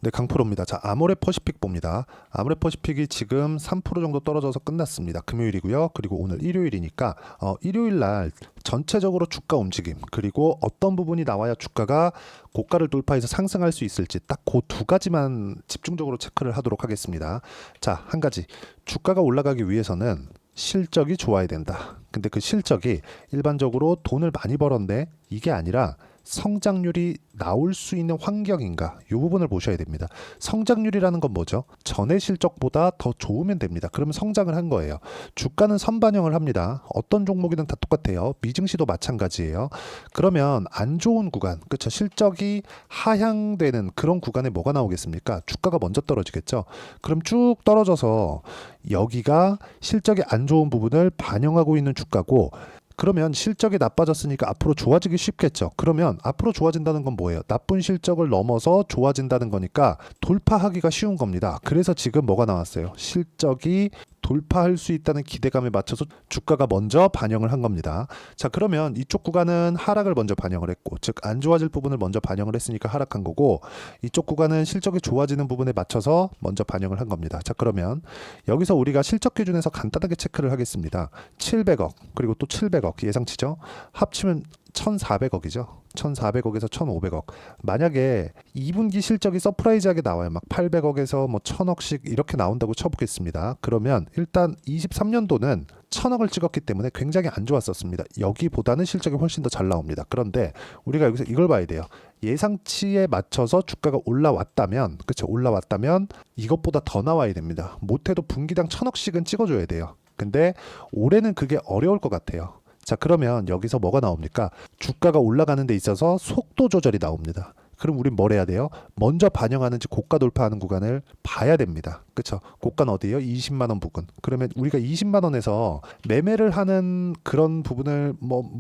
네, 강프로입니다. 자, 아모레퍼시픽 봅니다. 아모레퍼시픽이 지금 3% 정도 떨어져서 끝났습니다. 금요일이고요. 그리고 오늘 일요일이니까 일요일 날 전체적으로 주가 움직임, 그리고 어떤 부분이 나와야 주가가 고가를 돌파해서 상승할 수 있을지 딱 그 두 가지만 집중적으로 체크를 하도록 하겠습니다. 자, 한 가지. 주가가 올라가기 위해서는 실적이 좋아야 된다. 근데 그 실적이 일반적으로 돈을 많이 벌었네, 이게 아니라 성장률이 나올 수 있는 환경인가, 이 부분을 보셔야 됩니다. 성장률이라는 건 뭐죠? 전의 실적보다 더 좋으면 됩니다. 그러면 성장을 한 거예요. 주가는 선반영을 합니다. 어떤 종목이든 다 똑같아요. 미증시도 마찬가지예요. 그러면 안 좋은 구간, 그렇죠? 실적이 하향되는 그런 구간에 뭐가 나오겠습니까? 주가가 먼저 떨어지겠죠. 그럼 쭉 떨어져서 여기가 실적이 안 좋은 부분을 반영하고 있는 주가고, 그러면 실적이 나빠졌으니까 앞으로 좋아지기 쉽겠죠. 그러면 앞으로 좋아진다는 건 뭐예요? 나쁜 실적을 넘어서 좋아진다는 거니까 돌파하기가 쉬운 겁니다. 그래서 지금 뭐가 나왔어요? 실적이 돌파할 수 있다는 기대감에 맞춰서 주가가 먼저 반영을 한 겁니다. 자, 그러면 이쪽 구간은 하락을 먼저 반영을 했고, 즉 안 좋아질 부분을 먼저 반영을 했으니까 하락한 거고, 이쪽 구간은 실적이 좋아지는 부분에 맞춰서 먼저 반영을 한 겁니다. 자, 그러면 여기서 우리가 실적 기준에서 간단하게 체크를 하겠습니다. 700억 그리고 또 700억 예상치죠. 합치면 1,400억이죠. 1,400억에서 1,500억. 만약에 2분기 실적이 서프라이즈하게 나와요. 막 800억에서 뭐 1,000억씩 이렇게 나온다고 쳐보겠습니다. 그러면 일단 23년도는 1,000억을 찍었기 때문에 굉장히 안 좋았었습니다. 여기보다는 실적이 훨씬 더 잘 나옵니다. 그런데 우리가 여기서 이걸 봐야 돼요. 예상치에 맞춰서 주가가 올라왔다면, 그렇죠? 올라왔다면 이것보다 더 나와야 됩니다. 못해도 분기당 1,000억씩은 찍어줘야 돼요. 근데 올해는 그게 어려울 것 같아요. 자, 그러면 여기서 뭐가 나옵니까? 주가가 올라가는 데 있어서 속도 조절이 나옵니다. 그럼 우린 뭘 해야 돼요? 먼저 반영하는지 고가 돌파하는 구간을 봐야 됩니다. 그렇죠? 고가는 어디예요? 20만 원 부근. 그러면 우리가 20만 원에서 매매를 하는 그런 부분을 뭐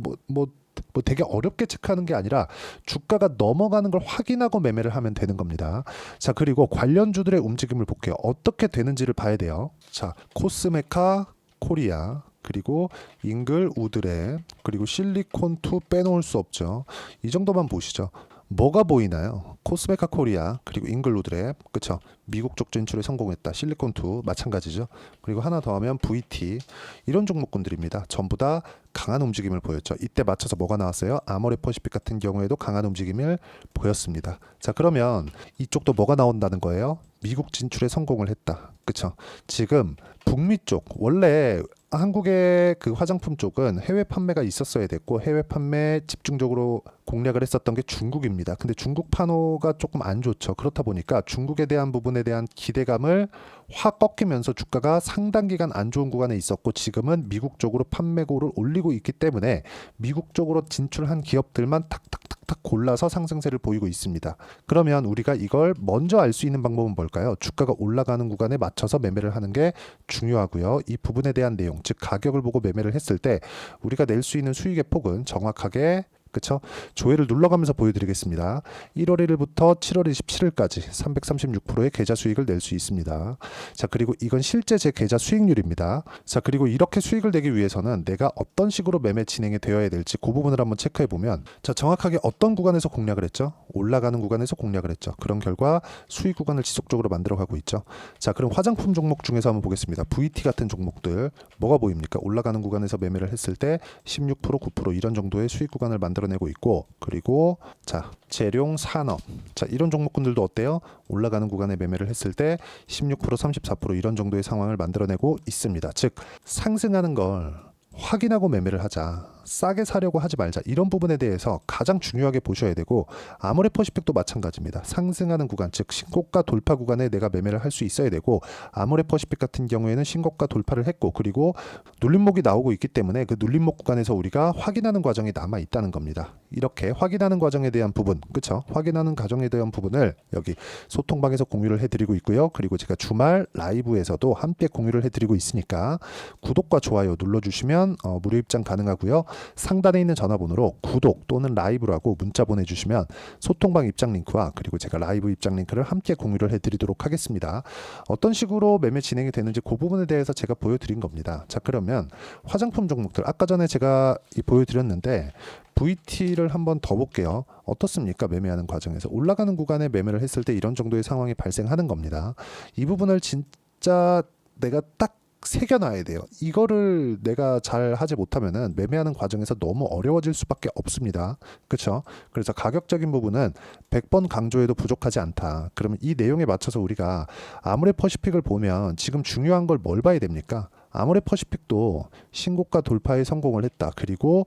되게 어렵게 체크하는 게 아니라 주가가 넘어가는 걸 확인하고 매매를 하면 되는 겁니다. 자, 그리고 관련주들의 움직임을 볼게요. 어떻게 되는지를 봐야 돼요. 자, 코스메카 코리아, 그리고 잉글 우드랩, 그리고 실리콘2 빼놓을 수 없죠. 이 정도만 보시죠. 뭐가 보이나요? 코스메카 코리아, 그리고 잉글 우드랩, 그쵸? 미국 쪽 진출에 성공했다. 실리콘2 마찬가지죠. 그리고 하나 더 하면 VT, 이런 종목군들입니다. 전부 다 강한 움직임을 보였죠. 이때 맞춰서 뭐가 나왔어요? 아모레퍼시픽 같은 경우에도 강한 움직임을 보였습니다. 자, 그러면 이쪽도 뭐가 나온다는 거예요? 미국 진출에 성공을 했다. 그쵸? 지금 북미 쪽, 원래 한국의 그 화장품 쪽은 해외 판매가 있었어야 됐고, 해외 판매 집중적으로 공략을 했었던 게 중국입니다. 근데 중국 판호가 조금 안 좋죠. 그렇다 보니까 중국에 대한 부분에 대한 기대감을 확 꺾이면서 주가가 상당 기간 안 좋은 구간에 있었고, 지금은 미국 쪽으로 판매고를 올리고 있기 때문에 미국 쪽으로 진출한 기업들만 탁탁탁탁 골라서 상승세를 보이고 있습니다. 그러면 우리가 이걸 먼저 알 수 있는 방법은 뭘까요? 주가가 올라가는 구간에 맞춰서 매매를 하는 게 중요하고요. 이 부분에 대한 내용, 즉 가격을 보고 매매를 했을 때 우리가 낼 수 있는 수익의 폭은 정확하게, 그쵸? 조회를 눌러가면서 보여드리겠습니다. 1월 1일부터 7월 27일까지 336%의 계좌 수익을 낼 수 있습니다. 자, 그리고 이건 실제 제 계좌 수익률입니다. 자, 그리고 이렇게 수익을 내기 위해서는 내가 어떤 식으로 매매 진행이 되어야 될지 그 부분을 한번 체크해 보면, 자, 정확하게 어떤 구간에서 공략을 했죠? 올라가는 구간에서 공략을 했죠. 그런 결과 수익 구간을 지속적으로 만들어가고 있죠. 자, 그럼 화장품 종목 중에서 한번 보겠습니다. VT 같은 종목들 뭐가 보입니까? 올라가는 구간에서 매매를 했을 때 16%, 9% 이런 정도의 수익 구간을 만들어내고 있고, 그리고 자, 재룡 산업, 자, 이런 종목군들도 어때요? 올라가는 구간에 매매를 했을 때 16%, 34% 이런 정도의 상황을 만들어내고 있습니다. 즉 상승하는 걸 확인하고 매매를 하자, 싸게 사려고 하지 말자, 이런 부분에 대해서 가장 중요하게 보셔야 되고, 아모레퍼시픽도 마찬가지입니다. 상승하는 구간, 즉 신고가 돌파 구간에 내가 매매를 할 수 있어야 되고, 아모레퍼시픽 같은 경우에는 신고가 돌파를 했고, 그리고 눌림목이 나오고 있기 때문에 그 눌림목 구간에서 우리가 확인하는 과정이 남아 있다는 겁니다. 이렇게 확인하는 과정에 대한 부분, 그쵸? 확인하는 과정에 대한 부분을 여기 소통방에서 공유를 해드리고 있고요. 그리고 제가 주말 라이브에서도 함께 공유를 해드리고 있으니까 구독과 좋아요 눌러주시면 무료 입장 가능하고요. 상단에 있는 전화번호로 구독 또는 라이브라고 문자 보내주시면 소통방 입장 링크와 그리고 제가 라이브 입장 링크를 함께 공유를 해드리도록 하겠습니다. 어떤 식으로 매매 진행이 되는지 그 부분에 대해서 제가 보여드린 겁니다. 자, 그러면 화장품 종목들 아까 전에 제가 보여드렸는데 VT를 한번 더 볼게요. 어떻습니까? 매매하는 과정에서 올라가는 구간에 매매를 했을 때 이런 정도의 상황이 발생하는 겁니다. 이 부분을 진짜 내가 딱 새겨놔야 돼요. 이거를 내가 잘 하지 못하면은 매매하는 과정에서 너무 어려워질 수밖에 없습니다. 그렇죠? 그래서 가격적인 부분은 100번 강조해도 부족하지 않다. 그러면 이 내용에 맞춰서 우리가 아모레퍼시픽을 보면 지금 중요한 걸 뭘 봐야 됩니까? 아모레퍼시픽도 신고가 돌파에 성공을 했다. 그리고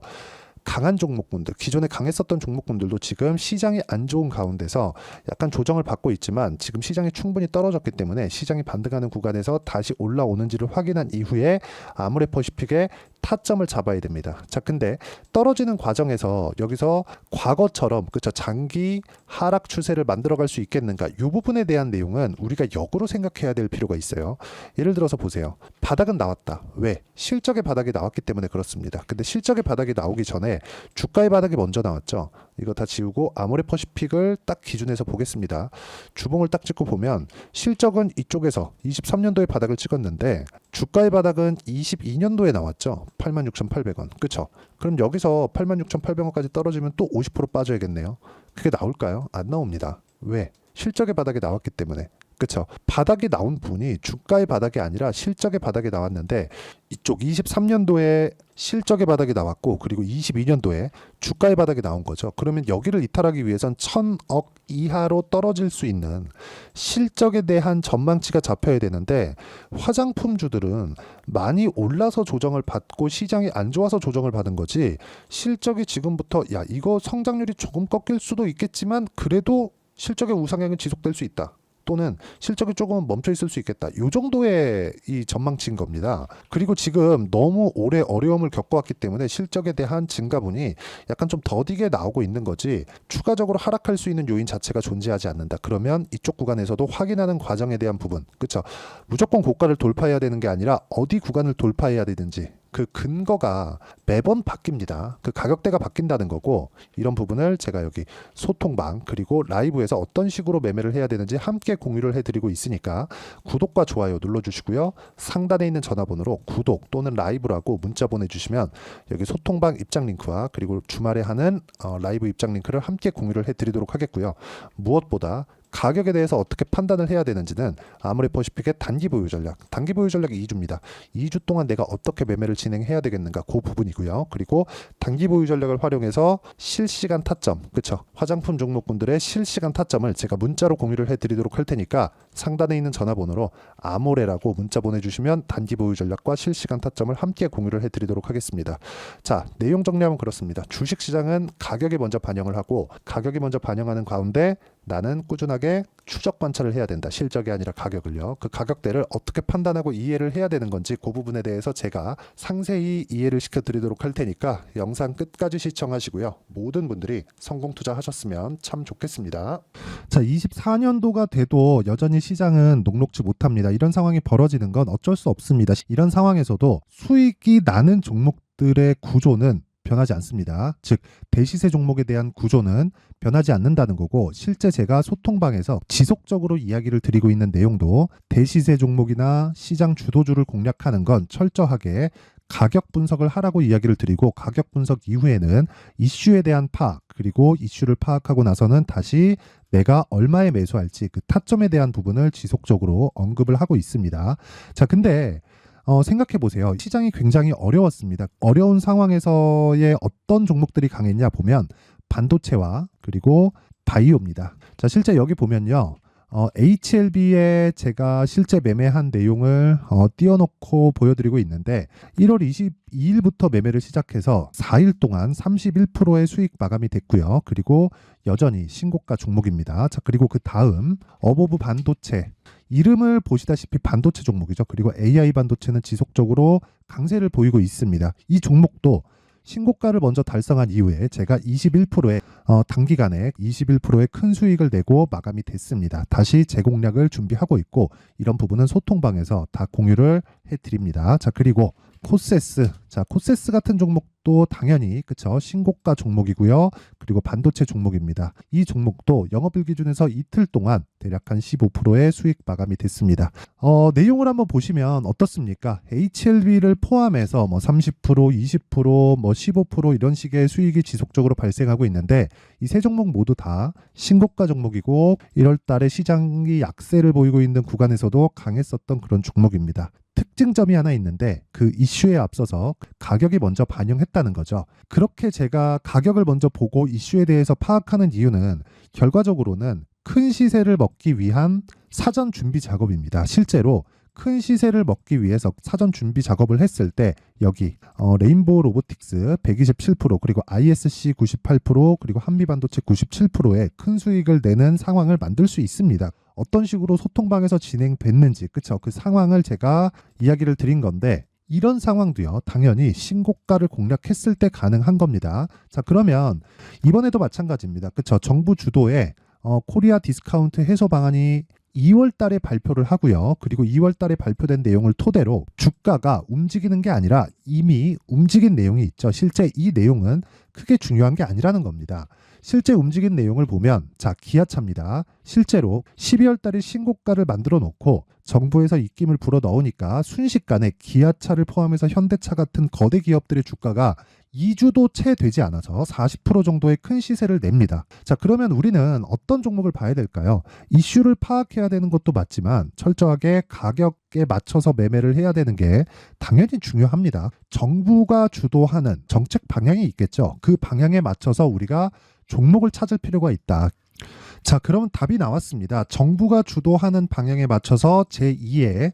강한 종목군들, 기존에 강했었던 종목군들도 지금 시장이 안 좋은 가운데서 약간 조정을 받고 있지만 지금 시장이 충분히 떨어졌기 때문에 시장이 반등하는 구간에서 다시 올라오는지를 확인한 이후에 아모레퍼시픽의 타점을 잡아야 됩니다. 자, 근데 떨어지는 과정에서 여기서 과거처럼 그쵸 장기 하락 추세를 만들어갈 수 있겠는가? 이 부분에 대한 내용은 우리가 역으로 생각해야 될 필요가 있어요. 예를 들어서 보세요. 바닥은 나왔다. 왜? 실적의 바닥이 나왔기 때문에 그렇습니다. 근데 실적의 바닥이 나오기 전에 주가의 바닥이 먼저 나왔죠. 이거 다 지우고 아모레퍼시픽을 딱 기준해서 보겠습니다. 주봉을 딱 찍고 보면 실적은 이쪽에서 23년도에 바닥을 찍었는데 주가의 바닥은 22년도에 나왔죠. 86,800원. 그쵸? 그럼 여기서 86,800원까지 떨어지면 또 50% 빠져야겠네요. 그게 나올까요? 안 나옵니다. 왜? 실적의 바닥이 나왔기 때문에. 그쵸? 바닥이 나온 분이 주가의 바닥이 아니라 실적의 바닥이 나왔는데 이쪽 23년도에 실적의 바닥이 나왔고 그리고 22년도에 주가의 바닥이 나온 거죠. 그러면 여기를 이탈하기 위해선 1,000억 이하로 떨어질 수 있는 실적에 대한 전망치가 잡혀야 되는데 화장품주들은 많이 올라서 조정을 받고 시장이 안 좋아서 조정을 받은 거지 실적이 지금부터 야 이거 성장률이 조금 꺾일 수도 있겠지만 그래도 실적의 우상향은 지속될 수 있다. 또는 실적이 조금 멈춰 있을 수 있겠다. 이 정도의 이 전망치인 겁니다. 그리고 지금 너무 오래 어려움을 겪어왔기 때문에 실적에 대한 증가분이 약간 좀 더디게 나오고 있는 거지 추가적으로 하락할 수 있는 요인 자체가 존재하지 않는다. 그러면 이쪽 구간에서도 확인하는 과정에 대한 부분, 그렇죠? 무조건 고가를 돌파해야 되는 게 아니라 어디 구간을 돌파해야 되는지 그 근거가 매번 바뀝니다. 그 가격대가 바뀐다는 거고 이런 부분을 제가 여기 소통방 그리고 라이브에서 어떤 식으로 매매를 해야 되는지 함께 공유를 해드리고 있으니까 구독과 좋아요 눌러주시고요. 상단에 있는 전화번호로 구독 또는 라이브라고 문자 보내주시면 여기 소통방 입장 링크와 그리고 주말에 하는 라이브 입장 링크를 함께 공유를 해드리도록 하겠고요. 무엇보다 가격에 대해서 어떻게 판단을 해야 되는지는 아모레퍼시픽의 단기 보유 전략, 단기 보유 전략이 2주입니다. 2주 동안 내가 어떻게 매매를 진행해야 되겠는가 그 부분이고요. 그리고 단기 보유 전략을 활용해서 실시간 타점, 그쵸? 화장품 종목군들의 실시간 타점을 제가 문자로 공유를 해드리도록 할 테니까 상단에 있는 전화번호로 아모레라고 문자 보내주시면 단기 보유 전략과 실시간 타점을 함께 공유를 해드리도록 하겠습니다. 자, 내용 정리하면 그렇습니다. 주식시장은 가격이 먼저 반영을 하고 가격이 먼저 반영하는 가운데 나는 꾸준하게 추적 관찰을 해야 된다. 실적이 아니라 가격을요. 그 가격대를 어떻게 판단하고 이해를 해야 되는 건지 그 부분에 대해서 제가 상세히 이해를 시켜드리도록 할 테니까 영상 끝까지 시청하시고요. 모든 분들이 성공 투자하셨으면 참 좋겠습니다. 자, 24년도가 돼도 여전히 시장은 녹록지 못합니다. 이런 상황이 벌어지는 건 어쩔 수 없습니다. 이런 상황에서도 수익이 나는 종목들의 구조는 변하지 않습니다. 즉 대시세 종목에 대한 구조는 변하지 않는다는 거고 실제 제가 소통방에서 지속적으로 이야기를 드리고 있는 내용도 대시세 종목이나 시장 주도주를 공략하는 건 철저하게 가격 분석을 하라고 이야기를 드리고 가격 분석 이후에는 이슈에 대한 파악 그리고 이슈를 파악하고 나서는 다시 내가 얼마에 매수할지 그 타점에 대한 부분을 지속적으로 언급을 하고 있습니다. 자, 근데 생각해 보세요. 시장이 굉장히 어려웠습니다. 어려운 상황에서의 어떤 종목들이 강했냐 보면 반도체와 그리고 바이오입니다. 자, 실제 여기 보면요. HLB에 제가 실제 매매한 내용을 띄워놓고 보여드리고 있는데 1월 22일부터 매매를 시작해서 4일 동안 31%의 수익 마감이 됐고요. 그리고 여전히 신고가 종목입니다. 자, 그리고 그 다음 어보브 반도체 이름을 보시다시피 반도체 종목이죠. 그리고 AI 반도체는 지속적으로 강세를 보이고 있습니다. 이 종목도 신고가를 먼저 달성한 이후에 제가 21%의 단기간에 21%의 큰 수익을 내고 마감이 됐습니다. 다시 재공략을 준비하고 있고 이런 부분은 소통방에서 다 공유를 해드립니다. 자, 그리고 코세스. 자, 코세스 같은 종목도 당연히 그쵸, 신고가 종목이고요. 그리고 반도체 종목입니다. 이 종목도 영업일 기준에서 이틀 동안 대략 한 15%의 수익 마감이 됐습니다. 내용을 한번 보시면 어떻습니까? HLB를 포함해서 뭐 30%, 20%, 뭐 15% 이런 식의 수익이 지속적으로 발생하고 있는데 이 세 종목 모두 다 신고가 종목이고 1월 달에 시장이 약세를 보이고 있는 구간에서도 강했었던 그런 종목입니다. 특징점이 하나 있는데 그 이슈에 앞서서 가격이 먼저 반영했다는 거죠. 그렇게 제가 가격을 먼저 보고 이슈에 대해서 파악하는 이유는 결과적으로는 큰 시세를 먹기 위한 사전 준비 작업입니다. 실제로 큰 시세를 먹기 위해서 사전 준비 작업을 했을 때 여기 레인보우 로보틱스 127% 그리고 ISC 98% 그리고 한미반도체 97%의 큰 수익을 내는 상황을 만들 수 있습니다. 어떤 식으로 소통방에서 진행됐는지 그쵸, 그 상황을 제가 이야기를 드린 건데 이런 상황도요 당연히 신고가를 공략했을 때 가능한 겁니다. 자, 그러면 이번에도 마찬가지입니다. 그쵸, 정부 주도의 코리아 디스카운트 해소 방안이 2월 달에 발표를 하고요. 그리고 2월 달에 발표된 내용을 토대로 주가가 움직이는 게 아니라 이미 움직인 내용이 있죠. 실제 이 내용은 크게 중요한 게 아니라는 겁니다. 실제 움직인 내용을 보면 자, 기아차입니다. 실제로 12월 달에 신고가를 만들어 놓고 정부에서 입김을 불어 넣으니까 순식간에 기아차를 포함해서 현대차 같은 거대 기업들의 주가가 2주도 채 되지 않아서 40% 정도의 큰 시세를 냅니다. 자, 그러면 우리는 어떤 종목을 봐야 될까요? 이슈를 파악해야 되는 것도 맞지만 철저하게 가격에 맞춰서 매매를 해야 되는 게 당연히 중요합니다. 정부가 주도하는 정책 방향이 있겠죠. 그 방향에 맞춰서 우리가 종목을 찾을 필요가 있다. 자, 그러면 답이 나왔습니다. 정부가 주도하는 방향에 맞춰서 제2의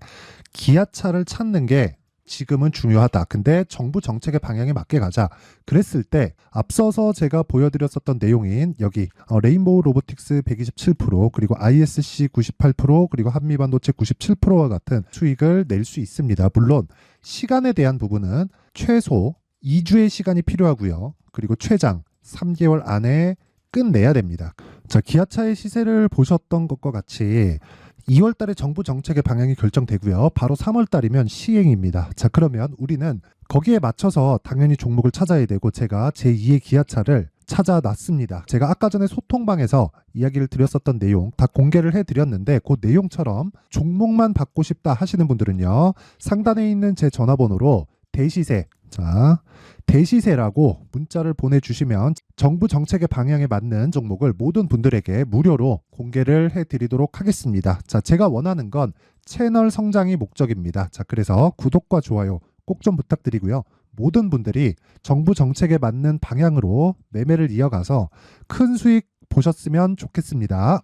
기아차를 찾는 게 지금은 중요하다. 근데 정부 정책의 방향에 맞게 가자. 그랬을 때 앞서서 제가 보여드렸었던 내용인 여기 레인보우 로보틱스 127% 그리고 ISC 98% 그리고 한미반도체 97%와 같은 수익을 낼 수 있습니다. 물론 시간에 대한 부분은 최소 2주의 시간이 필요하고요. 그리고 최장 3개월 안에 끝내야 됩니다. 자, 기아차의 시세를 보셨던 것과 같이 2월 달에 정부 정책의 방향이 결정되고요. 바로 3월 달이면 시행입니다. 자, 그러면 우리는 거기에 맞춰서 당연히 종목을 찾아야 되고 제가 제2의 기아차를 찾아놨습니다. 제가 아까 전에 소통방에서 이야기를 드렸었던 내용 다 공개를 해드렸는데 그 내용처럼 종목만 받고 싶다 하시는 분들은요. 상단에 있는 제 전화번호로 대시세, 자, 대시세라고 문자를 보내주시면 정부 정책의 방향에 맞는 종목을 모든 분들에게 무료로 공개를 해드리도록 하겠습니다. 자, 제가 원하는 건 채널 성장이 목적입니다. 자, 그래서 구독과 좋아요 꼭 좀 부탁드리고요. 모든 분들이 정부 정책에 맞는 방향으로 매매를 이어가서 큰 수익 보셨으면 좋겠습니다.